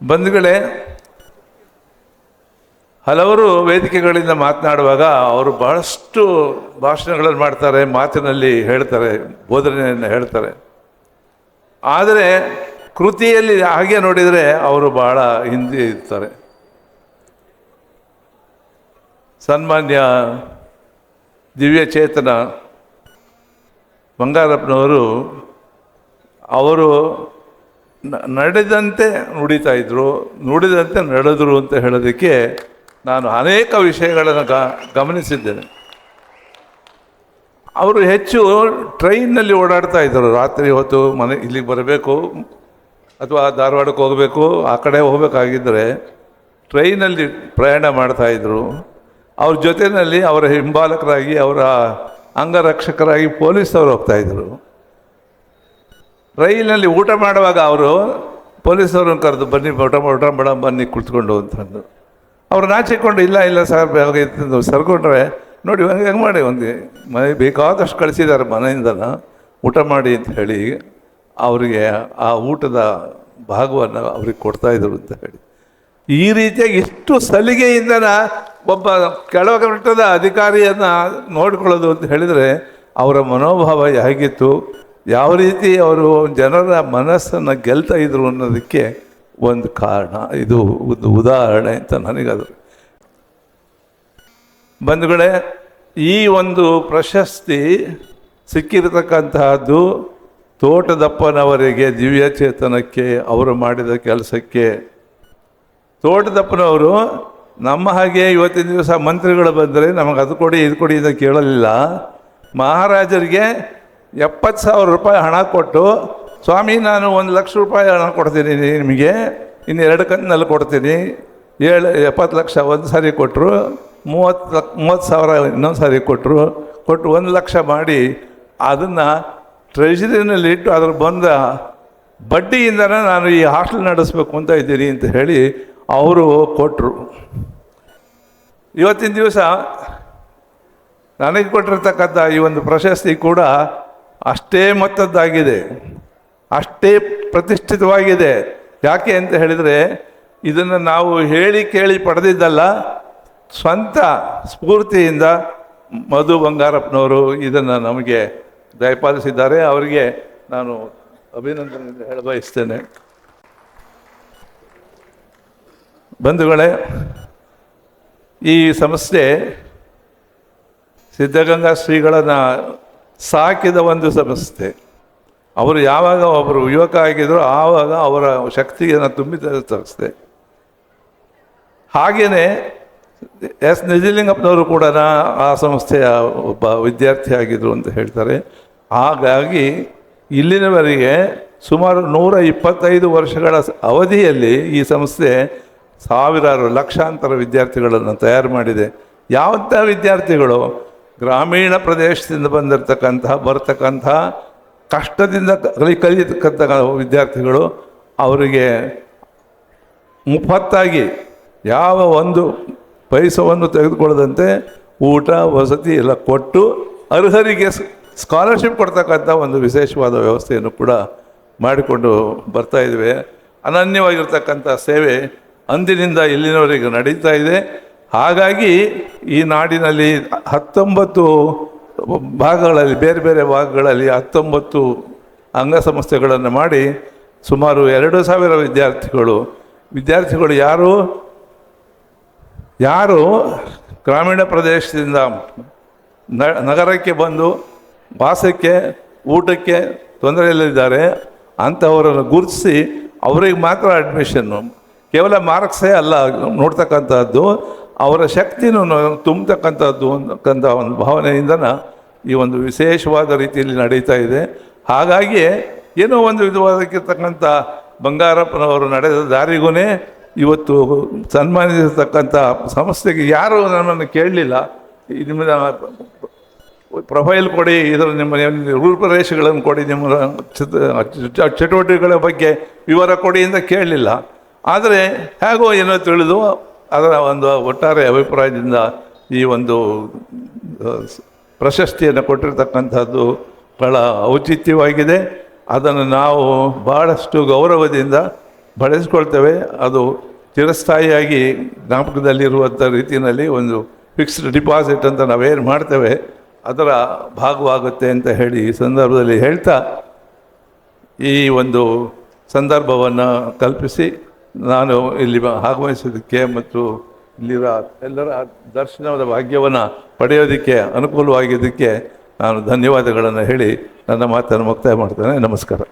ಬಂಧುಗಳೇ, ಹಲವರು ವೇದಿಕೆಗಳಿಂದ ಮಾತನಾಡುವಾಗ ಅವರು ಬಹಳಷ್ಟು ಭಾಷಣಗಳನ್ನು ಮಾಡ್ತಾರೆ, ಮಾತಿನಲ್ಲಿ ಹೇಳ್ತಾರೆ, ಬೋಧನೆಯನ್ನು ಹೇಳ್ತಾರೆ. ಆದರೆ ಕೃತಿಯಲ್ಲಿ ಹಾಗೆ ನೋಡಿದರೆ ಅವರು ಬಹಳ ಹಿಂದೆ ಇರ್ತಾರೆ. ಸನ್ಮಾನ್ಯ ದಿವ್ಯಚೇತನ ಬಂಗಾರಪ್ಪನವರು ಅವರು ನಡೆದಂತೆ ನುಡಿತಾ ಇದ್ದರು, ನುಡಿದಂತೆ ನಡೆದರು ಅಂತ ಹೇಳೋದಕ್ಕೆ ನಾನು ಅನೇಕ ವಿಷಯಗಳನ್ನು ಗಮನಿಸಿದ್ದೇನೆ. ಅವರು ಹೆಚ್ಚು ಟ್ರೈನ್ನಲ್ಲಿ ಓಡಾಡ್ತಾ ಇದ್ದರು. ರಾತ್ರಿ ಹೊತ್ತು ಇಲ್ಲಿಗೆ ಬರಬೇಕು ಅಥವಾ ಧಾರವಾಡಕ್ಕೆ ಹೋಗಬೇಕು, ಆ ಕಡೆ ಹೋಗಬೇಕಾಗಿದ್ದರೆ ಟ್ರೈನಲ್ಲಿ ಪ್ರಯಾಣ ಮಾಡ್ತಾಯಿದ್ರು. ಅವ್ರ ಜೊತೆಯಲ್ಲಿ ಅವರ ಹಿಂಬಾಲಕರಾಗಿ, ಅವರ ಅಂಗರಕ್ಷಕರಾಗಿ ಪೊಲೀಸವರು ಹೋಗ್ತಾಯಿದ್ರು. ರೈಲಿನಲ್ಲಿ ಊಟ ಮಾಡುವಾಗ ಅವರು ಪೊಲೀಸವ್ರನ್ನ ಕರೆದು ಬನ್ನಿ ಊಟ ಮಾಡ ಬನ್ನಿ ಕುಳಿತುಕೊಂಡು ಅಂತಂದು. ಅವ್ರು ನಾಚಿಕೊಂಡು ಇಲ್ಲ ಸರ್ ಬೇಕಾಗಿತ್ತು ಸರ್ಕೊಂಡ್ರೆ ನೋಡಿ ಹೆಂಗೆ ಮಾಡಿ ಮನೆ ಬೇಕಾದಷ್ಟು ಕಳಿಸಿದ್ದಾರೆ ಮನೆಯಿಂದನ ಊಟ ಮಾಡಿ ಅಂತ ಹೇಳಿ ಅವರಿಗೆ ಆ ಊಟದ ಭಾಗವನ್ನು ಅವ್ರಿಗೆ ಕೊಡ್ತಾಯಿದ್ರು ಅಂತ ಹೇಳಿ. ಈ ರೀತಿಯಾಗಿ ಇಷ್ಟು ಸಲಿಗೆಯಿಂದನ ಒಬ್ಬ ಕೆಳಮಟ್ಟದ ಅಧಿಕಾರಿಯನ್ನು ನೋಡಿಕೊಳ್ಳೋದು ಅಂತ ಹೇಳಿದರೆ ಅವರ ಮನೋಭಾವ ಹೇಗಿತ್ತು, ಯಾವ ರೀತಿ ಅವರು ಜನರ ಮನಸ್ಸನ್ನು ಗೆಲ್ತಾ ಇದ್ರು ಅನ್ನೋದಕ್ಕೆ ಒಂದು ಕಾರಣ, ಇದು ಒಂದು ಉದಾಹರಣೆ ಅಂತ ನನಗದು. ಬಂಧುಗಳೇ, ಈ ಒಂದು ಪ್ರಶಸ್ತಿ ಸಿಕ್ಕಿರತಕ್ಕಂತಹದ್ದು ತೋಟದಪ್ಪನವರಿಗೆ, ದಿವ್ಯಚೇತನಕ್ಕೆ, ಅವರು ಮಾಡಿದ ಕೆಲಸಕ್ಕೆ. ತೋಟದಪ್ಪನವರು ನಮ್ಮ ಹಾಗೆ ಇವತ್ತಿನ ದಿವಸ ಮಂತ್ರಿಗಳು ಬಂದರೆ ನಮಗೆ ಅದು ಕೊಡಿ ಇದು ಕೊಡಿ ಅಂತ ಕೇಳಲಿಲ್ಲ. ಮಹಾರಾಜರಿಗೆ 70,000 ರೂಪಾಯಿ ಹಣ ಕೊಟ್ಟು, ಸ್ವಾಮಿ ನಾನು 1,00,000 ರೂಪಾಯಿ ಹಣ ಕೊಡ್ತೀನಿ ನಿಮಗೆ, ಇನ್ನು 2 ಕಂತಿನಲ್ಲಿ ಕೊಡ್ತೀನಿ, 70 ಲಕ್ಷ ಒಂದು ಸಾರಿ ಕೊಟ್ಟರು, 30,000 ಇನ್ನೊಂದು ಸಾರಿ ಕೊಟ್ಟು 1 ಲಕ್ಷ ಮಾಡಿ ಅದನ್ನು ಟ್ರೆಷರಿನಲ್ಲಿ ಇಟ್ಟು ಅದ್ರ ಬಂದ ಬಡ್ಡಿಯಿಂದನೇ ನಾನು ಈ ಹಾಸ್ಟೆಲ್ ನಡೆಸಬೇಕು ಅಂತ ಇದ್ದೀನಿ ಅಂತ ಹೇಳಿ ಅವರು ಕೊಟ್ಟರು. ಇವತ್ತಿನ ದಿವಸ ನನಗೆ ಕೊಟ್ಟಿರ್ತಕ್ಕಂಥ ಈ ಒಂದು ಪ್ರಶಸ್ತಿ ಕೂಡ ಅಷ್ಟೇ ಮೊತ್ತದ್ದಾಗಿದೆ, ಅಷ್ಟೇ ಪ್ರತಿಷ್ಠಿತವಾಗಿದೆ. ಯಾಕೆ ಅಂತ ಹೇಳಿದರೆ ಇದನ್ನು ನಾವು ಹೇಳಿ ಕೇಳಿ ಪಡೆದಿದ್ದಲ್ಲ, ಸ್ವಂತ ಸ್ಫೂರ್ತಿಯಿಂದ ಮಧು ಬಂಗಾರಪ್ಪನವರು ಇದನ್ನು ನಮಗೆ ದಯಪಾಲಿಸಿದ್ದಾರೆ. ಅವರಿಗೆ ನಾನು ಅಭಿನಂದನೆ ಹೇಳಬಯಸ್ತೇನೆ. ಬಂಧುಗಳೇ, ಈ ಸಂಸ್ಥೆ ಸಿದ್ಧಗಂಗಾ ಶ್ರೀಗಳನ್ನು ಸಾಕಿದ ಒಂದು ಸಂಸ್ಥೆ. ಅವರು ಯಾವಾಗ ಒಬ್ಬರು ಯುವಕ ಆಗಿದ್ರು ಆವಾಗ ಅವರ ಶಕ್ತಿಯನ್ನು ತುಂಬಿದ ಸಂಸ್ಥೆ. ಹಾಗೆಯೇ ಎಸ್ ನಿಜಲಿಂಗಪ್ಪನವರು ಕೂಡ ಆ ಸಂಸ್ಥೆಯ ಒಬ್ಬ ವಿದ್ಯಾರ್ಥಿ ಆಗಿದ್ದರು ಅಂತ ಹೇಳ್ತಾರೆ. ಹಾಗಾಗಿ ಇಲ್ಲಿನವರೆಗೆ ಸುಮಾರು 125 ವರ್ಷಗಳ ಅವಧಿಯಲ್ಲಿ ಈ ಸಂಸ್ಥೆ ಸಾವಿರಾರು ಲಕ್ಷಾಂತರ ವಿದ್ಯಾರ್ಥಿಗಳನ್ನು ತಯಾರು ಮಾಡಿದೆ. ಯಾವಂಥ ವಿದ್ಯಾರ್ಥಿಗಳು? ಗ್ರಾಮೀಣ ಪ್ರದೇಶದಿಂದ ಬರ್ತಕ್ಕಂಥ ಕಷ್ಟದಿಂದ ಕಲಿಯತಕ್ಕಂಥ ವಿದ್ಯಾರ್ಥಿಗಳು. ಅವರಿಗೆ ಮುಫತ್ತಾಗಿ ಯಾವ ಒಂದು ಪೈಸವನ್ನು ತೆಗೆದುಕೊಳ್ಳದಂತೆ ಊಟ ವಸತಿ ಎಲ್ಲ ಕೊಟ್ಟು ಅರ್ಹರಿಗೆ ಸ್ಕಾಲರ್ಶಿಪ್ ಕೊಡ್ತಕ್ಕಂಥ ಒಂದು ವಿಶೇಷವಾದ ವ್ಯವಸ್ಥೆಯನ್ನು ಕೂಡ ಮಾಡಿಕೊಂಡು ಬರ್ತಾಯಿದ್ವಿ. ಅನನ್ಯವಾಗಿರ್ತಕ್ಕಂಥ ಸೇವೆ ಅಂದಿನಿಂದ ಇಲ್ಲಿನವರೆಗೆ ನಡೀತಾ ಇದೆ. ಹಾಗಾಗಿ ಈ ನಾಡಿನಲ್ಲಿ 19 ಭಾಗಗಳಲ್ಲಿ, ಬೇರೆ ಬೇರೆ ಭಾಗಗಳಲ್ಲಿ 19 ಅಂಗಸಂಸ್ಥೆಗಳನ್ನು ಮಾಡಿ ಸುಮಾರು 2,000 ವಿದ್ಯಾರ್ಥಿಗಳು ಯಾರು ಗ್ರಾಮೀಣ ಪ್ರದೇಶದಿಂದ ನಗರಕ್ಕೆ ಬಂದು ವಾಸಕ್ಕೆ ಊಟಕ್ಕೆ ತೊಂದರೆಯಲ್ಲಿದ್ದಾರೆ ಅಂಥವರನ್ನು ಗುರುತಿಸಿ ಅವರಿಗೆ ಮಾತ್ರ ಅಡ್ಮಿಷನ್ನು. ಕೇವಲ ಮಾರ್ಕ್ಸೇ ಅಲ್ಲ ನೋಡ್ತಕ್ಕಂಥದ್ದು, ಅವರ ಶಕ್ತಿನೂ ತುಂಬತಕ್ಕಂಥದ್ದು ಅಂತಕ್ಕಂಥ ಒಂದು ಭಾವನೆಯಿಂದನ ಈ ಒಂದು ವಿಶೇಷವಾದ ರೀತಿಯಲ್ಲಿ ನಡೀತಾ ಇದೆ. ಹಾಗಾಗಿ ಏನೋ ಒಂದು ವಿಧವಾಗಿರ್ತಕ್ಕಂಥ ಬಂಗಾರಪ್ಪನವರು ನಡೆದ ದಾರಿಗೂ ಇವತ್ತು ಸನ್ಮಾನಿಸತಕ್ಕಂಥ ಸಂಸ್ಥೆಗೆ ಯಾರೂ ನಮ್ಮನ್ನು ಕೇಳಲಿಲ್ಲ, ನಿಮ್ಮ ಪ್ರೊಫೈಲ್ ಕೊಡಿ, ಇದರ ನಿಮ್ಮ ರೂಪರೇಷೆಗಳನ್ನು ಕೊಡಿ, ನಿಮ್ಮ ಚಟುವಟಿಕೆಗಳ ಬಗ್ಗೆ ವಿವರ ಕೊಡಿ ಅಂತ ಕೇಳಲಿಲ್ಲ. ಆದರೆ ಹೇಗೋ ಏನೋ ತಿಳಿದು ಅದರ ಒಂದು ಒಟ್ಟಾರೆ ಅಭಿಪ್ರಾಯದಿಂದ ಈ ಒಂದು ಪ್ರಶಸ್ತಿಯನ್ನು ಕೊಟ್ಟಿರ್ತಕ್ಕಂಥದ್ದು ಬಹಳ ಔಚಿತ್ಯವಾಗಿದೆ. ಅದನ್ನು ನಾವು ಭಾಳಷ್ಟು ಗೌರವದಿಂದ ಬಳಸ್ಕೊಳ್ತೇವೆ. ಅದು ಚಿರಸ್ಥಾಯಿಯಾಗಿ ಜ್ಞಾಪಕದಲ್ಲಿರುವಂಥ ರೀತಿಯಲ್ಲಿ ಒಂದು ಫಿಕ್ಸ್ಡ್ ಡಿಪಾಸಿಟ್ ಅಂತ ನಾವೇನು ಮಾಡ್ತೇವೆ ಅದರ ಭಾಗವಾಗುತ್ತೆ ಅಂತ ಹೇಳಿ ಈ ಸಂದರ್ಭದಲ್ಲಿ ಹೇಳ್ತಾ, ಈ ಒಂದು ಸಂದರ್ಭವನ್ನು ಕಲ್ಪಿಸಿ ನಾನು ಇಲ್ಲಿ ಆಗಮಿಸೋದಕ್ಕೆ ಮತ್ತು ಇಲ್ಲಿರೋ ಎಲ್ಲರ ದರ್ಶನದ ಭಾಗ್ಯವನ್ನು ಪಡೆಯೋದಕ್ಕೆ ಅನುಕೂಲವಾಗಿದ್ದಕ್ಕೆ ನಾನು ಧನ್ಯವಾದಗಳನ್ನು ಹೇಳಿ ನನ್ನ ಮಾತನ್ನು ಮುಕ್ತಾಯ ಮಾಡ್ತೇನೆ. ನಮಸ್ಕಾರ.